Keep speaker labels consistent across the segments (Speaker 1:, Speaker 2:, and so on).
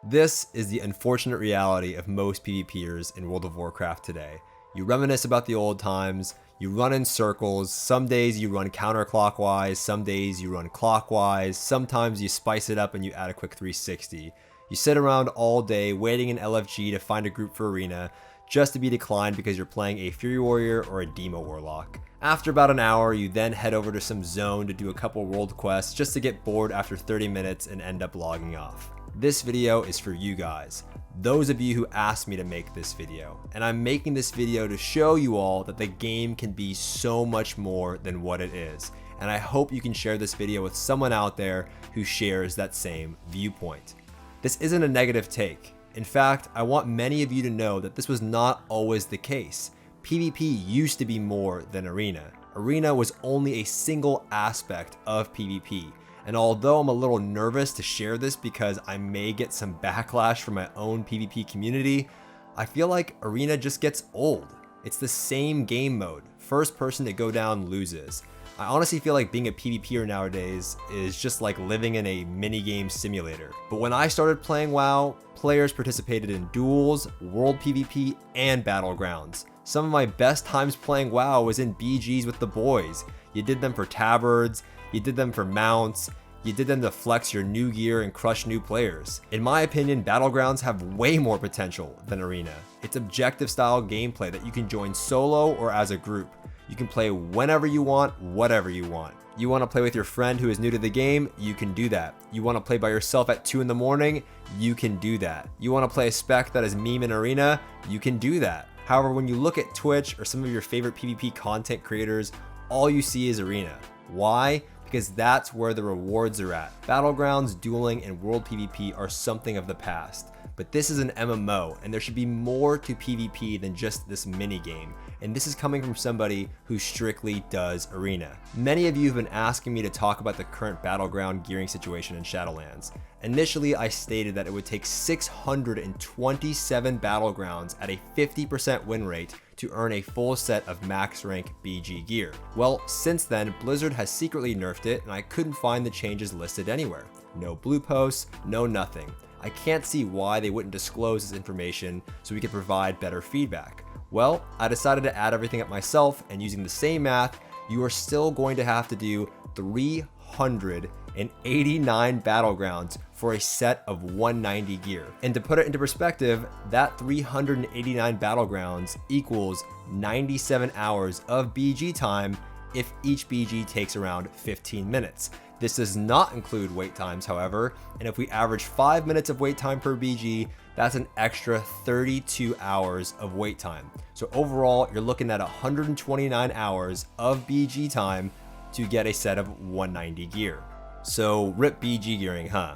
Speaker 1: This is the unfortunate reality of most PvPers in World of Warcraft today. You reminisce about the old times, you run in circles, some days you run counterclockwise, some days you run clockwise, sometimes you spice it up and you add a quick 360. You sit around all day waiting in LFG to find a group for Arena, just to be declined because you're playing a Fury Warrior or a Demo Warlock. After about an hour, you then head over to some zone to do a couple world quests just to get bored after 30 minutes and end up logging off. This video is for you guys, those of you who asked me to make this video, and I'm making this video to show you all that the game can be so much more than what it is, and I hope you can share this video with someone out there who shares that same viewpoint. This isn't a negative take. In fact, I want many of you to know that this was not always the case. PvP used to be more than Arena. Arena was only a single aspect of PvP. And although I'm a little nervous to share this because I may get some backlash from my own PvP community, I feel like Arena just gets old. It's the same game mode. First person to go down loses. I honestly feel like being a PvPer nowadays is just like living in a minigame simulator. But when I started playing WoW, players participated in duels, world PvP, and Battlegrounds. Some of my best times playing WoW was in BGs with the boys. You did them for tabards, you did them for mounts, you did them to flex your new gear and crush new players. In my opinion, Battlegrounds have way more potential than Arena. It's objective style gameplay that you can join solo or as a group. You can play whenever you want, whatever you want. You want to play with your friend who is new to the game, you can do that. You want to play by yourself at 2 in the morning, you can do that. You want to play a spec that is meme in Arena, you can do that. However, when you look at Twitch or some of your favorite PvP content creators, all you see is Arena. Why? Because that's where the rewards are at. Battlegrounds, dueling, and world PvP are something of the past. But this is an MMO, and there should be more to PvP than just this mini game. And this is coming from somebody who strictly does Arena. Many of you have been asking me to talk about the current Battleground gearing situation in Shadowlands. Initially, I stated that it would take 627 Battlegrounds at a 50% win rate to earn a full set of max rank BG gear. Well, since then, Blizzard has secretly nerfed it and I couldn't find the changes listed anywhere. No blue posts, no nothing. I can't see why they wouldn't disclose this information so we could provide better feedback. Well, I decided to add everything up myself, and using the same math, you are still going to have to do 389 Battlegrounds for a set of 190 gear. And to put it into perspective, that 389 Battlegrounds equals 97 hours of BG time if each BG takes around 15 minutes. This does not include wait times, however, and if we average 5 minutes of wait time per BG, that's an extra 32 hours of wait time. So overall, you're looking at 129 hours of BG time to get a set of 190 gear. So rip BG gearing, huh?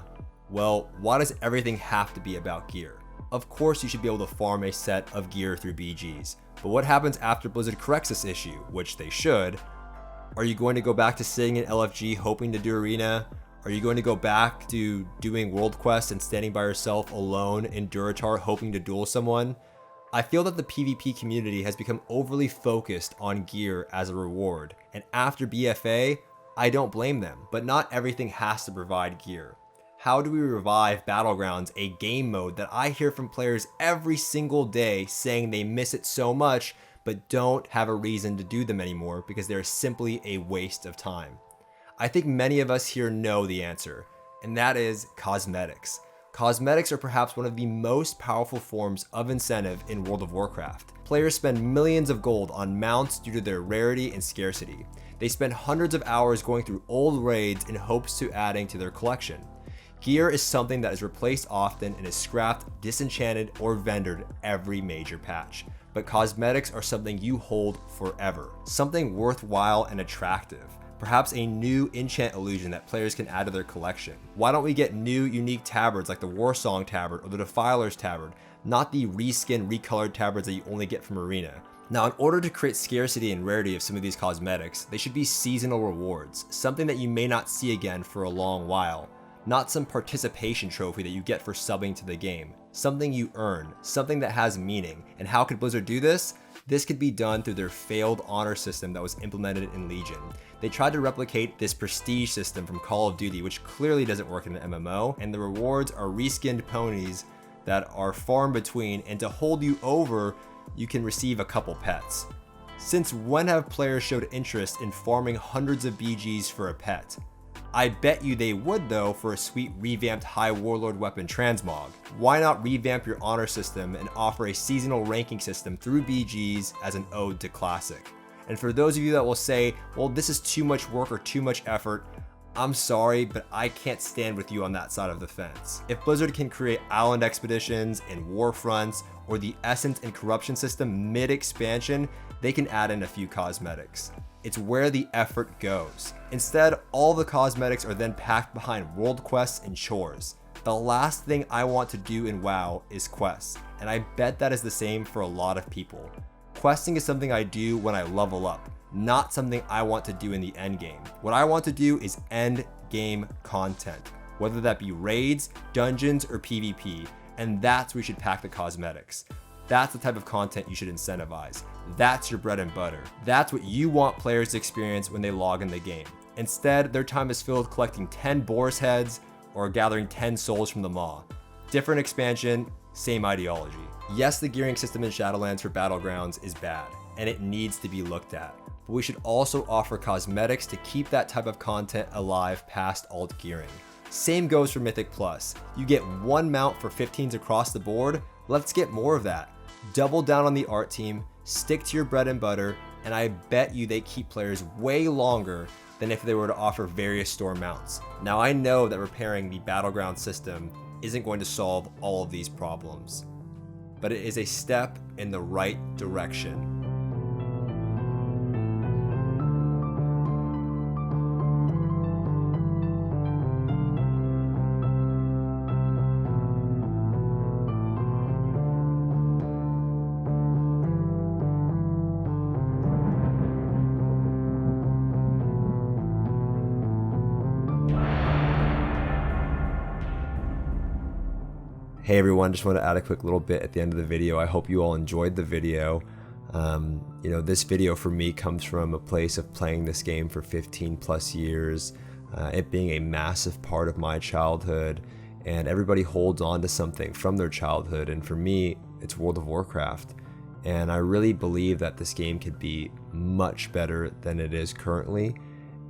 Speaker 1: Well, why does everything have to be about gear? Of course you should be able to farm a set of gear through BGs, but what happens after Blizzard corrects this issue, which they should? Are you going to go back to sitting in LFG hoping to do Arena? Are you going to go back to doing world quests and standing by yourself alone in Duratar hoping to duel someone? I feel that the PvP community has become overly focused on gear as a reward, and after BFA, I don't blame them, but not everything has to provide gear. How do we revive Battlegrounds, a game mode that I hear from players every single day saying they miss it so much but don't have a reason to do them anymore because they're simply a waste of time? I think many of us here know the answer, and that is cosmetics. Cosmetics are perhaps one of the most powerful forms of incentive in World of Warcraft. Players spend millions of gold on mounts due to their rarity and scarcity. They spend hundreds of hours going through old raids in hopes to adding to their collection. Gear is something that is replaced often and is scrapped, disenchanted, or vendored every major patch. But cosmetics are something you hold forever, something worthwhile and attractive. Perhaps a new enchant illusion that players can add to their collection. Why don't we get new unique tabards like the Warsong tabard or the Defiler's tabard, not the reskin, recolored tabards that you only get from Arena? Now, in order to create scarcity and rarity of some of these cosmetics, they should be seasonal rewards, something that you may not see again for a long while. Not some participation trophy that you get for subbing to the game. Something you earn, something that has meaning. And how could Blizzard do this? This could be done through their failed honor system that was implemented in Legion. They tried to replicate this prestige system from Call of Duty, which clearly doesn't work in an MMO, and the rewards are reskinned ponies that are far in between, and to hold you over, you can receive a couple pets. Since when have players showed interest in farming hundreds of BGs for a pet? I bet you they would though for a sweet revamped High Warlord weapon transmog. Why not revamp your honor system and offer a seasonal ranking system through BGs as an ode to Classic? And for those of you that will say, well, this is too much work or too much effort, I'm sorry, but I can't stand with you on that side of the fence. If Blizzard can create island expeditions and war fronts, or the Essence and Corruption system mid-expansion, they can add in a few cosmetics. It's where the effort goes. Instead, all the cosmetics are then packed behind world quests and chores. The last thing I want to do in WoW is quests, and I bet that is the same for a lot of people. Questing is something I do when I level up, not something I want to do in the end game. What I want to do is end game content, whether that be raids, dungeons, or PvP, and that's where you should pack the cosmetics. That's the type of content you should incentivize. That's your bread and butter. That's what you want players to experience when they log in the game. Instead, their time is filled collecting 10 boar's heads or gathering 10 souls from the maw. Different expansion, same ideology. Yes, the gearing system in Shadowlands for Battlegrounds is bad, and it needs to be looked at. But we should also offer cosmetics to keep that type of content alive past alt gearing. Same goes for Mythic Plus. You get one mount for 15s across the board, let's get more of that. Double down on the art team, stick to your bread and butter, and I bet you they keep players way longer than if they were to offer various store mounts. Now I know that repairing the Battleground system isn't going to solve all of these problems, but it is a step in the right direction. Hey everyone, just want to add a quick little bit at the end of the video. I hope you all enjoyed the video. This video for me comes from a place of playing this game for 15 plus years, it being a massive part of my childhood, and everybody holds on to something from their childhood, and for me, it's World of Warcraft. And I really believe that this game could be much better than it is currently.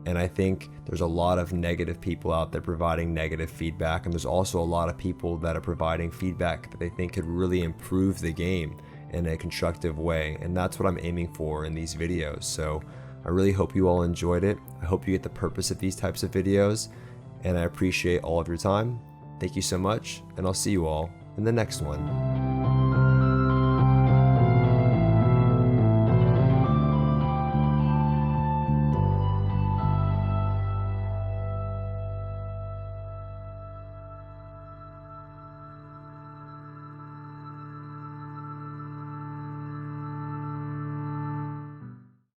Speaker 1: And I think there's a lot of negative people out there providing negative feedback, and there's also a lot of people that are providing feedback that they think could really improve the game in a constructive way, and that's what I'm aiming for in these videos. So I really hope you all enjoyed it. I hope you get the purpose of these types of videos, and I appreciate all of your time. Thank you so much, and I'll see you all in the next one.